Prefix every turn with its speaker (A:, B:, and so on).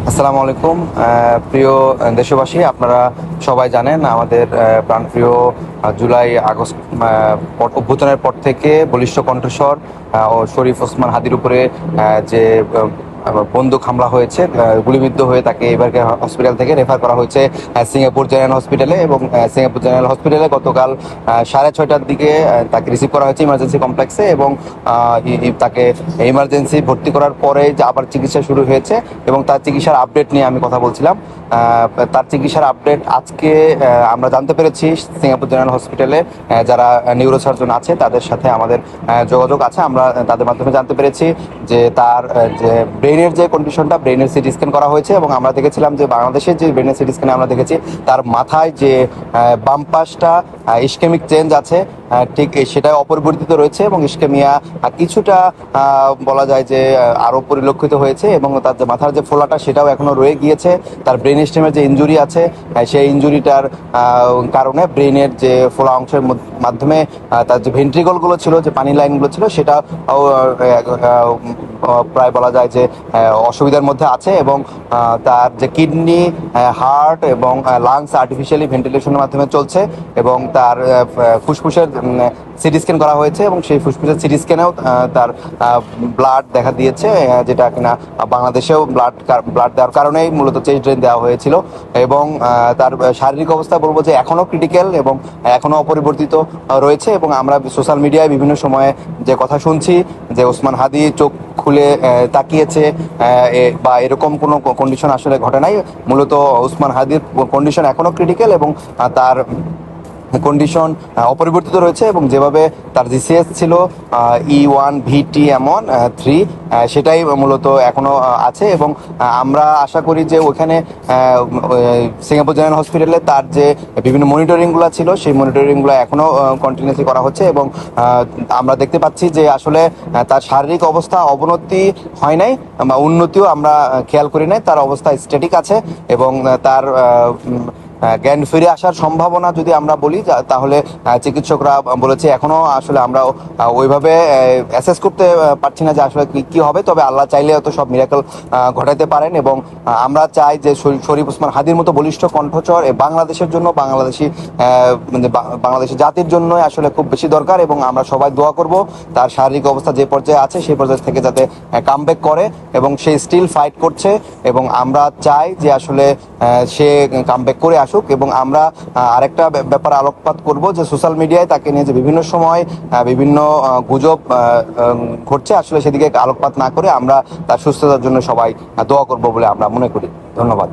A: আসসালামু আলাইকুম। প্রিয় দেশবাসী, আপনারা সবাই জানেন আমাদের প্রাণপ্রিয় জুলাই আগস্ট অভ্যুত্থানের পর থেকে বলিষ্ঠ কণ্ঠস্বর ও শরীফ ওসমান হাদির উপরে যে বন্দুক হামলা হয়েছে, গুলিবিদ্ধ হয়ে তাকে এবারকে হসপিটাল থেকে রেফার করা হয়েছে সিঙ্গাপুর জেনারেল হসপিটালে। এবং সিঙ্গাপুর জেনারেল হসপিটালে গতকাল 6:30টার দিকে তাকে রিসিভ করা হয়েছে ইমার্জেন্সি কমপ্লেক্সে। এবং তাকে ইমার্জেন্সি ভর্তি করার পরে যে আবার চিকিৎসা শুরু হয়েছে এবং তার চিকিৎসার আপডেট নিয়ে আমি কথা বলছিলাম। তার চিকিৎসার আপডেট আজকে আমরা জানতে পেরেছি সিঙ্গাপুর জেনারেল হসপিটালে যারা নিউরোসার্জন আছে তাদের সাথে আমাদের যোগাযোগ আছে। আমরা তাদের মাধ্যমে জানতে পেরেছি যে তার যে ব্রেনের যে কন্ডিশনটা, ব্রেনের সিটি স্ক্যান করা হয়েছে এবং আমরা দেখেছিলাম যে বাংলাদেশের যে ব্রেনের সিটি স্ক্যানে আমরা দেখেছি তার মাথায় যে বাম পাশটা ইসকেমিক চেঞ্জ আছে, ঠিক সেটা অপরিবর্তিত রয়েছে এবং ইসকেমিয়া কিছুটা বলা যায় যে আরও পরিলক্ষিত হয়েছে এবং তার যে মাথার যে ফোলাটা সেটাও এখনো রয়ে গিয়েছে। তার ব্রেন স্টেমের যে ইনজুরি আছে সেই ইনজুরিটার কারণে ব্রেনের যে ফোলা অংশের মাধ্যমে তার যে ভেন্ট্রিকলগুলো ছিল, যে পানি লাইনগুলো ছিল, সেটা প্রায় বলা যায় যে অসুবিধার মধ্যে আছে। এবং তার যে কিডনি, হার্ট এবং লাংস আর্টিফিশিয়ালি ভেন্টিলেশনের মাধ্যমে চলছে এবং তার ফুসফুসের সিটি স্ক্যান করা হয়েছে এবং সেই ফুসফুসের সিটি স্ক্যানেও তার ব্লাড দেখা দিয়েছে, যেটা কিনা বাংলাদেশেও ব্লাড দেওয়ার কারণেই মূলত চেস্ট ড্রেন দেওয়া হয়েছিল। এবং তার শারীরিক অবস্থা বলবো যে এখনও ক্রিটিক্যাল এবং এখনও অপরিবর্তিত রয়েছে। এবং আমরা সোশ্যাল মিডিয়ায় বিভিন্ন সময়ে যে কথা শুনছি যে ওসমান হাদি চোখ খুলে তাকিয়েছে বা এরকম কোনো কন্ডিশন আসলে ঘটে নাই। মূলত ওসমান হাদির কন্ডিশন এখনও ক্রিটিক্যাল এবং তার কন্ডিশন অপরিবর্তিত রয়েছে এবং যেভাবে তার জিসিএস ছিল E1VT-3, সেটাই মূলত এখনো আছে। এবং আমরা আশা করি যে ওখানে সিঙ্গাপুর জেনারেল হসপিটালে তার যে বিভিন্ন মনিটরিংগুলো ছিল সেই মনিটরিংগুলো এখনো কন্টিনিউসলি করা হচ্ছে এবং আমরা দেখতে পাচ্ছি যে আসলে তার শারীরিক অবস্থা অবনতি হয় নাই বা উন্নতিও আমরা খেয়াল করি নাই। তার অবস্থা স্ট্যাটিক আছে এবং তার জ্ঞান ফিরে আসার সম্ভাবনা যদি আমরা বলি তাহলে চিকিৎসকরা বলেছে এখনো আসলে আমরা ওইভাবে অ্যাসেস করতে পারছি না যে আসলে কি হবে। তবে আল্লাহ চাইলে তো সব মিরাকল ঘটাতে পারেন এবং আমরা চাই যে শরীফ ওসমান হাদির মতো বলিষ্ঠ কণ্ঠস্বর বাংলাদেশের জন্য, বাংলাদেশের জাতির জন্য আসলে খুব বেশি দরকার। এবং আমরা সবাই দোয়া করব তার শারীরিক অবস্থা যে পর্যায়ে আছে সেই পর্যায়ে থেকে যাতে কামব্যাক করে এবং সে স্টিল ফাইট করছে এবং আমরা চাই যে আসলে সে কামব্যাক করে আসুক। এবং আমরা আরেকটা ব্যাপার আলোকপাত করব যে সোশ্যাল মিডিয়ায় তাকে নিয়ে যে বিভিন্ন সময় বিভিন্ন গুজব ঘটছে, আসলে সেদিকে আলোকপাত না করে আমরা তার সুস্থতার জন্য সবাই দোয়া করব বলে আমরা মনে করি। ধন্যবাদ।